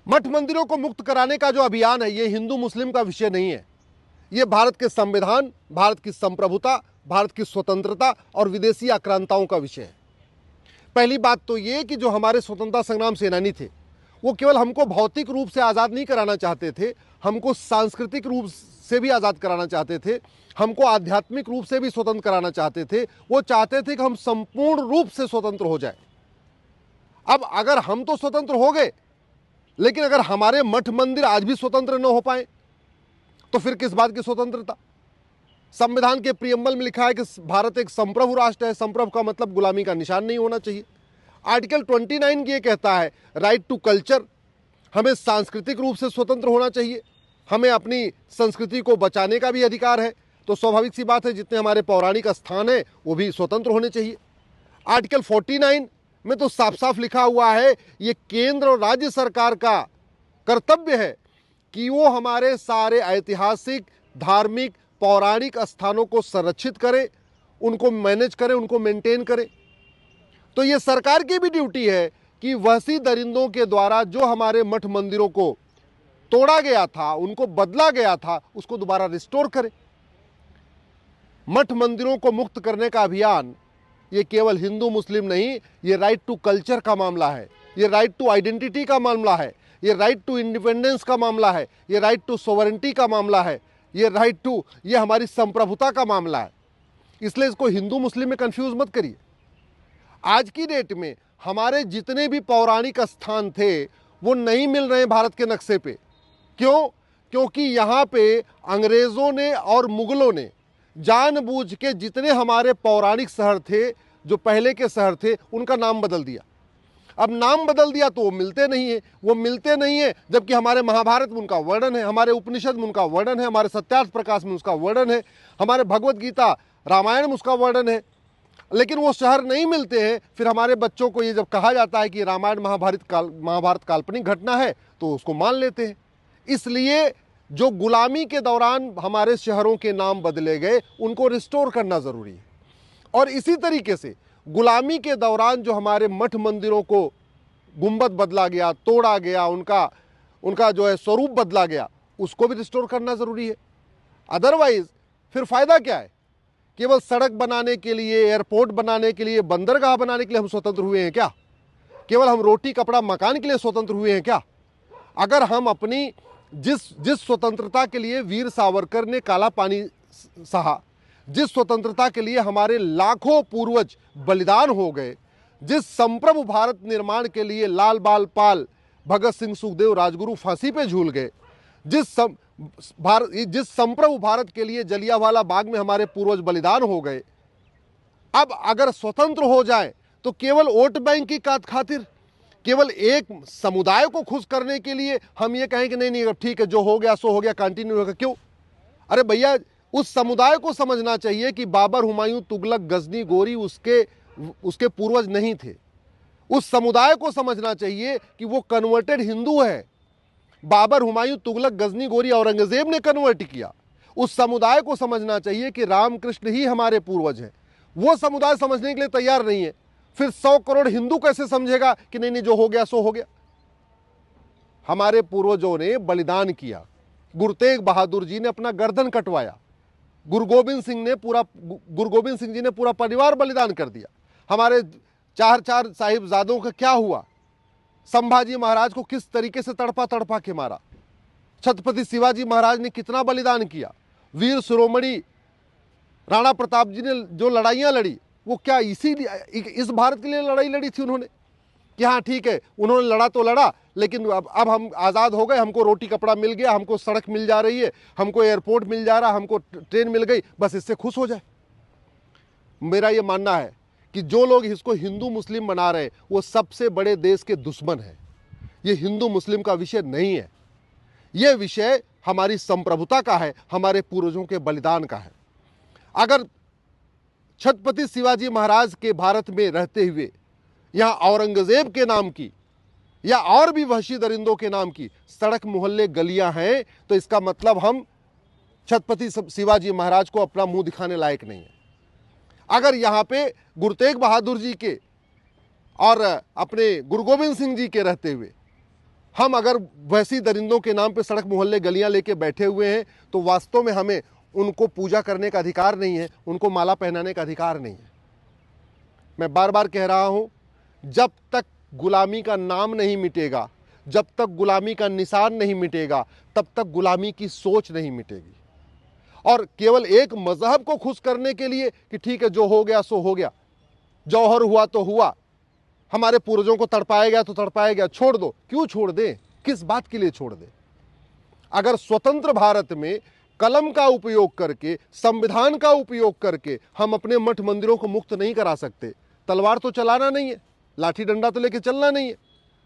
मठ मंदिरों को मुक्त कराने का जो अभियान है ये हिंदू मुस्लिम का विषय नहीं है। ये भारत के संविधान, भारत की संप्रभुता, भारत की स्वतंत्रता और विदेशी आक्रांताओं का विषय है। पहली बात तो ये कि जो हमारे स्वतंत्रता संग्राम सेनानी थे वो केवल हमको भौतिक रूप से आज़ाद नहीं कराना चाहते थे, हमको सांस्कृतिक रूप से भी आज़ाद कराना चाहते थे, हमको आध्यात्मिक रूप से भी स्वतंत्र कराना चाहते थे। वो चाहते थे कि हम संपूर्ण रूप से स्वतंत्र हो जाए। अब अगर हम तो स्वतंत्र हो गए, लेकिन अगर हमारे मठ मंदिर आज भी स्वतंत्र न हो पाए तो फिर किस बात की स्वतंत्रता? संविधान के प्रियम्बल में लिखा है कि भारत एक संप्रभु राष्ट्र है। संप्रभु का मतलब गुलामी का निशान नहीं होना चाहिए। आर्टिकल 29 ये कहता है राइट टू कल्चर, हमें सांस्कृतिक रूप से स्वतंत्र होना चाहिए, हमें अपनी संस्कृति को बचाने का भी अधिकार है। तो स्वाभाविक सी बात है जितने हमारे पौराणिक स्थान है वो भी स्वतंत्र होने चाहिए। आर्टिकल 49 में तो साफ साफ लिखा हुआ है ये केंद्र और राज्य सरकार का कर्तव्य है कि वो हमारे सारे ऐतिहासिक, धार्मिक, पौराणिक स्थानों को संरक्षित करे, उनको मैनेज करे, उनको मेंटेन करे। तो ये सरकार की भी ड्यूटी है कि वहशी दरिंदों के द्वारा जो हमारे मठ मंदिरों को तोड़ा गया था, उनको बदला गया था, उसको दोबारा रिस्टोर करे। मठ मंदिरों को मुक्त करने का अभियान ये केवल हिंदू मुस्लिम नहीं, ये राइट टू कल्चर का मामला है, ये राइट टू आइडेंटिटी का मामला है, ये राइट टू इंडिपेंडेंस का मामला है, ये राइट टू सोवरेंटी का मामला है, ये हमारी संप्रभुता का मामला है। इसलिए इसको हिंदू मुस्लिम में कंफ्यूज मत करिए। आज की डेट में हमारे जितने भी पौराणिक स्थान थे वो नहीं मिल रहे भारत के नक्शे पे। क्यों? क्योंकि यहाँ पे अंग्रेजों ने और मुगलों ने जानबूझ के जितने हमारे पौराणिक शहर थे, जो पहले के शहर थे, उनका नाम बदल दिया। अब नाम बदल दिया तो वो मिलते नहीं है, जबकि हमारे महाभारत में उनका वर्णन है, हमारे उपनिषद में उनका वर्णन है, हमारे सत्यार्थ प्रकाश में उसका वर्णन है, हमारे भगवत गीता रामायण में उसका वर्णन है, लेकिन वो शहर नहीं मिलते हैं। फिर हमारे बच्चों को ये जब कहा जाता है कि रामायण महाभारत काल्पनिक घटना है तो उसको मान लेते हैं। इसलिए जो गुलामी के दौरान हमारे शहरों के नाम बदले गए उनको रिस्टोर करना ज़रूरी है। और इसी तरीके से गुलामी के दौरान जो हमारे मठ मंदिरों को गुंबद बदला गया, तोड़ा गया, उनका जो है स्वरूप बदला गया, उसको भी रिस्टोर करना ज़रूरी है। अदरवाइज फिर फ़ायदा क्या है? केवल सड़क बनाने के लिए, एयरपोर्ट बनाने के लिए, बंदरगाह बनाने के लिए हम स्वतंत्र हुए हैं क्या? केवल हम रोटी कपड़ा मकान के लिए स्वतंत्र हुए हैं क्या? अगर हम अपनी जिस स्वतंत्रता के लिए वीर सावरकर ने काला पानी सहा, जिस स्वतंत्रता के लिए हमारे लाखों पूर्वज बलिदान हो गए, जिस संप्रभु भारत निर्माण के लिए लाल बाल पाल, भगत सिंह, सुखदेव, राजगुरु फांसी पे झूल गए, जिस संप्रभु भारत के लिए जलियांवाला बाग में हमारे पूर्वज बलिदान हो गए, अब अगर स्वतंत्र हो जाए तो केवल वोट बैंक की खातिर, केवल एक समुदाय को खुश करने के लिए हम ये कहें कि नहीं अब ठीक है, जो हो गया सो हो गया, कंटिन्यू होगा। क्यों? अरे भैया, उस समुदाय को समझना चाहिए कि बाबर, हुमायूं, तुगलक, गजनी, गोरी उसके पूर्वज नहीं थे। उस समुदाय को समझना चाहिए कि वो कन्वर्टेड हिंदू है। बाबर, हुमायूं, तुगलक, गजनी, गोरी औरंगजेब ने कन्वर्ट किया। उस समुदाय को समझना चाहिए कि रामकृष्ण ही हमारे पूर्वज हैं। वो समुदाय समझने के लिए तैयार नहीं है। फिर 100 करोड़ हिंदू कैसे समझेगा कि नहीं जो हो गया सो हो गया? हमारे पूर्वजों ने बलिदान किया। गुरु तेग बहादुर जी ने अपना गर्दन कटवाया। गुरु गोबिंद सिंह जी ने पूरा परिवार बलिदान कर दिया। हमारे चार साहिबजादों का क्या हुआ? संभाजी महाराज को किस तरीके से तड़पा के मारा। छत्रपति शिवाजी महाराज ने कितना बलिदान किया। वीर शिरोमणि राणा प्रताप जी ने जो लड़ाइयाँ लड़ी, वो क्या इस भारत के लिए लड़ाई लड़ी थी उन्होंने? कि हाँ ठीक है, उन्होंने लड़ा तो लड़ा, लेकिन अब हम आज़ाद हो गए, हमको रोटी कपड़ा मिल गया, हमको सड़क मिल जा रही है, हमको एयरपोर्ट मिल जा रहा, हमको ट्रेन मिल गई, बस इससे खुश हो जाए। मेरा ये मानना है कि जो लोग इसको हिंदू मुस्लिम बना रहे वो सबसे बड़े देश के दुश्मन हैं। ये हिंदू मुस्लिम का विषय नहीं है, ये विषय हमारी संप्रभुता का है, हमारे पूर्वजों के बलिदान का है। अगर छत्रपति शिवाजी महाराज के भारत में रहते हुए यहाँ औरंगजेब के नाम की या और भी वहशी दरिंदों के नाम की सड़क, मोहल्ले, गलियां हैं, तो इसका मतलब हम छत्रपति शिवाजी महाराज को अपना मुंह दिखाने लायक नहीं है। अगर यहाँ पे गुरु तेग बहादुर जी के और अपने गुरु गोबिंद सिंह जी के रहते हुए हम अगर वैसी दरिंदों के नाम पे सड़क मोहल्ले गलियां लेके बैठे हुए हैं तो वास्तव में हमें उनको पूजा करने का अधिकार नहीं है, उनको माला पहनाने का अधिकार नहीं है। मैं बार बार कह रहा हूं, जब तक गुलामी का नाम नहीं मिटेगा, जब तक गुलामी का निशान नहीं मिटेगा, तब तक गुलामी की सोच नहीं मिटेगी। और केवल एक मजहब को खुश करने के लिए कि ठीक है जो हो गया सो हो गया, जौहर हुआ तो हुआ, हमारे पूर्वजों को तड़पाया गया तो तड़पाया गया, छोड़ दो। क्यों छोड़ दें? किस बात के लिए छोड़ दें? अगर स्वतंत्र भारत में कलम का उपयोग करके, संविधान का उपयोग करके हम अपने मठ मंदिरों को मुक्त नहीं करा सकते, तलवार तो चलाना नहीं है, लाठी डंडा तो लेके चलना नहीं है,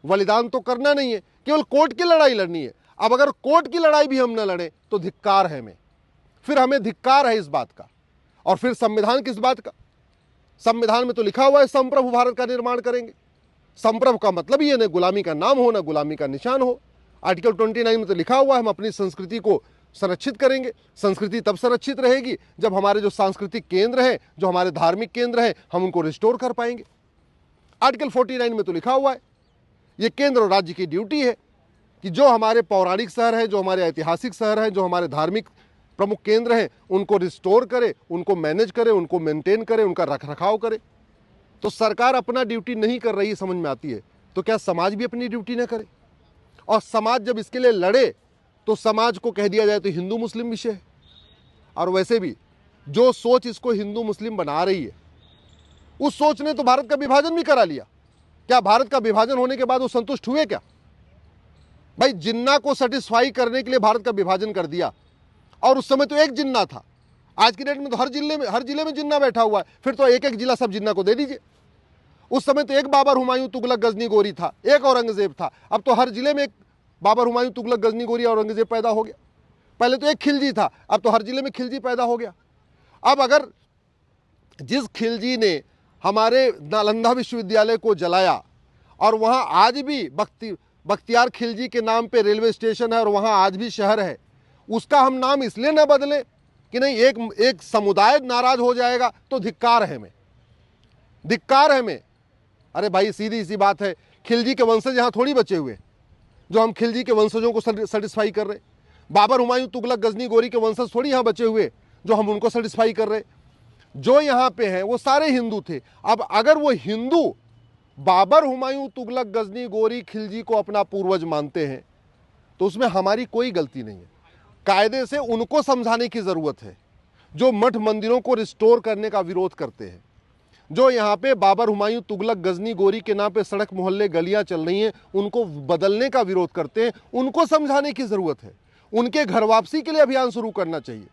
बलिदान तो करना नहीं है, केवल कोर्ट की लड़ाई लड़नी है। अब अगर कोर्ट की लड़ाई भी हम न लड़े तो धिक्कार है हमें, फिर हमें धिक्कार है इस बात का। और फिर संविधान किस बात का? संविधान में तो लिखा हुआ है संप्रभु भारत का निर्माण करेंगे। संप्रभु का मतलब ही है न गुलामी का नाम हो, न गुलामी का निशान हो। आर्टिकल 29 में तो लिखा हुआ है हम अपनी संस्कृति को संरक्षित करेंगे। संस्कृति तब संरक्षित रहेगी जब हमारे जो सांस्कृतिक केंद्र हैं, जो हमारे धार्मिक केंद्र हैं, हम उनको रिस्टोर कर पाएंगे। आर्टिकल 49 में तो लिखा हुआ है ये केंद्र और राज्य की ड्यूटी है कि जो हमारे पौराणिक शहर हैं, जो हमारे ऐतिहासिक शहर हैं, जो हमारे धार्मिक प्रमुख केंद्र हैं, उनको रिस्टोर करे, उनको मैनेज करे, उनको मेंटेन करे, उनका रखरखाव करे। तो सरकार अपना ड्यूटी नहीं कर रही समझ में आती है, तो क्या समाज भी अपनी ड्यूटी न करे? और समाज जब इसके लिए लड़े तो समाज को कह दिया जाए तो हिंदू मुस्लिम विषय है। और वैसे भी जो सोच इसको हिंदू मुस्लिम बना रही है, उस सोच ने तो भारत का विभाजन भी करा लिया। क्या भारत का विभाजन होने के बाद वो संतुष्ट हुए क्या? भाई जिन्ना को सेटिस्फाई करने के लिए भारत का विभाजन कर दिया, और उस समय तो एक जिन्ना था। आज की डेट में तो हर जिले में जिन्ना बैठा हुआ है, फिर तो एक एक जिला सब जिन्ना को दे दीजिए। उस समय तो एक बाबर हुमायूं तुगलक गजनी गोरी था, एक औरंगजेब था, अब तो हर जिले में एक बाबर हुमायूं तुगलक गजनी गोरी औरंगजेब पैदा हो गया। पहले तो एक खिलजी था, अब तो हर जिले में खिलजी पैदा हो गया। अब अगर जिस खिलजी ने हमारे नालंदा विश्वविद्यालय को जलाया और वहाँ आज भी बख्तियार खिलजी के नाम पे रेलवे स्टेशन है और वहाँ आज भी शहर है, उसका हम नाम इसलिए न बदलें कि नहीं एक समुदाय नाराज हो जाएगा, तो धिक्कार है हमें, धिक्कार है हमें। अरे भाई सीधी सी बात है, खिलजी के वंशज यहाँ थोड़ी बचे हुए जो हम खिलजी के वंशजों को सेटिस्फाई कर रहे। बाबर हुमायूं तुगलक गजनी गोरी के वंशज थोड़ी यहाँ बचे हुए जो हम उनको सेटिस्फाई कर रहे। जो यहाँ पे हैं वो सारे हिंदू थे। अब अगर वो हिंदू बाबर हुमायूं तुगलक गजनी गोरी खिलजी को अपना पूर्वज मानते हैं तो उसमें हमारी कोई गलती नहीं है। कायदे से उनको समझाने की ज़रूरत है जो मठ मंदिरों को रिस्टोर करने का विरोध करते हैं, जो यहाँ पे बाबर हुमायूं तुगलक गजनी गोरी के नाम पे सड़क मोहल्ले गलियां चल रही हैं, उनको बदलने का विरोध करते हैं। उनको समझाने की ज़रूरत है। उनके घर वापसी के लिए अभियान शुरू करना चाहिए।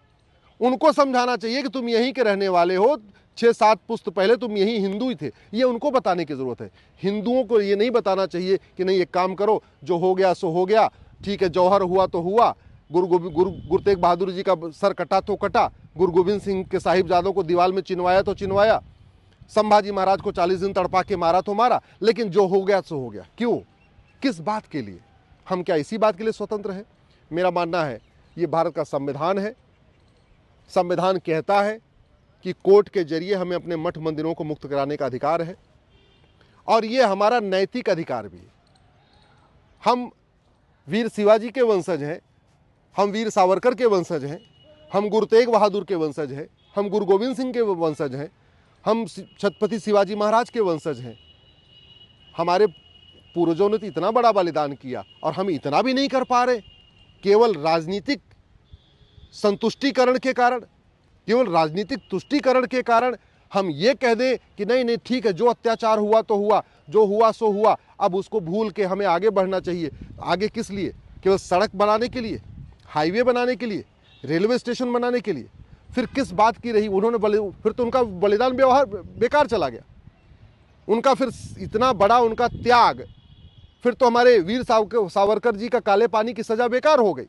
उनको समझाना चाहिए कि तुम यहीं के रहने वाले हो, 6-7 पुश्त पहले तुम यहीं हिंदू ही थे, ये उनको बताने की ज़रूरत है। हिंदुओं को ये नहीं बताना चाहिए कि नहीं एक काम करो, जो हो गया सो हो गया, ठीक है, जौहर हुआ तो हुआ, गुरु तेग बहादुर जी का सर कटा तो कटा, गुरु गोविंद सिंह के साहिबजादों को दीवार में चिनवाया तो चिनवाया, संभाजी महाराज को 40 दिन तड़पा के मारा तो मारा, लेकिन जो हो गया सो हो गया। क्यों? किस बात के लिए? हम क्या इसी बात के लिए स्वतंत्र हैं? मेरा मानना है ये भारत का संविधान है। संविधान कहता है कि कोर्ट के जरिए हमें अपने मठ मंदिरों को मुक्त कराने का अधिकार है, और ये हमारा नैतिक अधिकार भी है। हम वीर शिवाजी के वंशज हैं, हम वीर सावरकर के वंशज हैं, हम गुरु तेग बहादुर के वंशज हैं, हम गुरु गोविंद सिंह के वंशज हैं, हम छत्रपति शिवाजी महाराज के वंशज हैं। हमारे पूर्वजों ने तो इतना बड़ा बलिदान किया और हम इतना भी नहीं कर पा रहे। केवल राजनीतिक संतुष्टिकरण के कारण, केवल राजनीतिक तुष्टिकरण के कारण हम ये कह दें कि नहीं नहीं ठीक है, जो अत्याचार हुआ तो हुआ, जो हुआ सो हुआ, अब उसको भूल के हमें आगे बढ़ना चाहिए। आगे किस लिए? केवल सड़क बनाने के लिए, हाईवे बनाने के लिए, रेलवे स्टेशन बनाने के लिए? फिर किस बात की रही? उन्होंने फिर तो उनका बलिदान व्यवहार बेकार चला गया। उनका फिर इतना बड़ा उनका त्याग, फिर तो हमारे वीर सावरकर जी का काले पानी की सज़ा बेकार हो गई।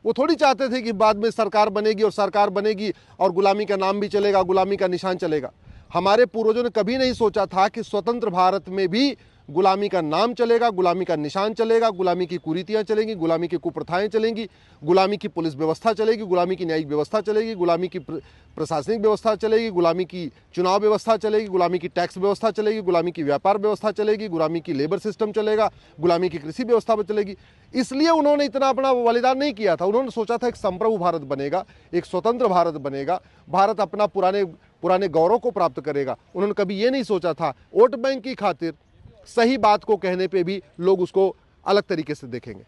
वो थोड़ी चाहते थे कि बाद में सरकार बनेगी और सरकार बनेगी और गुलामी का नाम भी चलेगा, गुलामी का निशान चलेगा। हमारे पूर्वजों ने कभी नहीं सोचा था कि स्वतंत्र भारत में भी गुलामी का नाम चलेगा, गुलामी का निशान चलेगा, गुलामी की कुरीतियां चलेंगी, गुलामी की कुप्रथाएं चलेंगी, गुलामी की पुलिस व्यवस्था चलेगी, गुलामी की न्यायिक व्यवस्था चलेगी, गुलामी की प्रशासनिक व्यवस्था चलेगी, गुलामी की चुनाव व्यवस्था चलेगी, गुलामी की टैक्स व्यवस्था चलेगी, गुलामी की व्यापार व्यवस्था चलेगी, गुलामी की लेबर सिस्टम चलेगा, गुलामी की कृषि व्यवस्था चलेगी। इसलिए उन्होंने इतना अपना बलिदान नहीं किया था। उन्होंने सोचा था एक संप्रभु भारत बनेगा, एक स्वतंत्र भारत बनेगा, भारत अपना पुराने गौरव को प्राप्त करेगा। उन्होंने कभी ये नहीं सोचा था वोट बैंक की खातिर सही बात को कहने पे भी लोग उसको अलग तरीके से देखेंगे।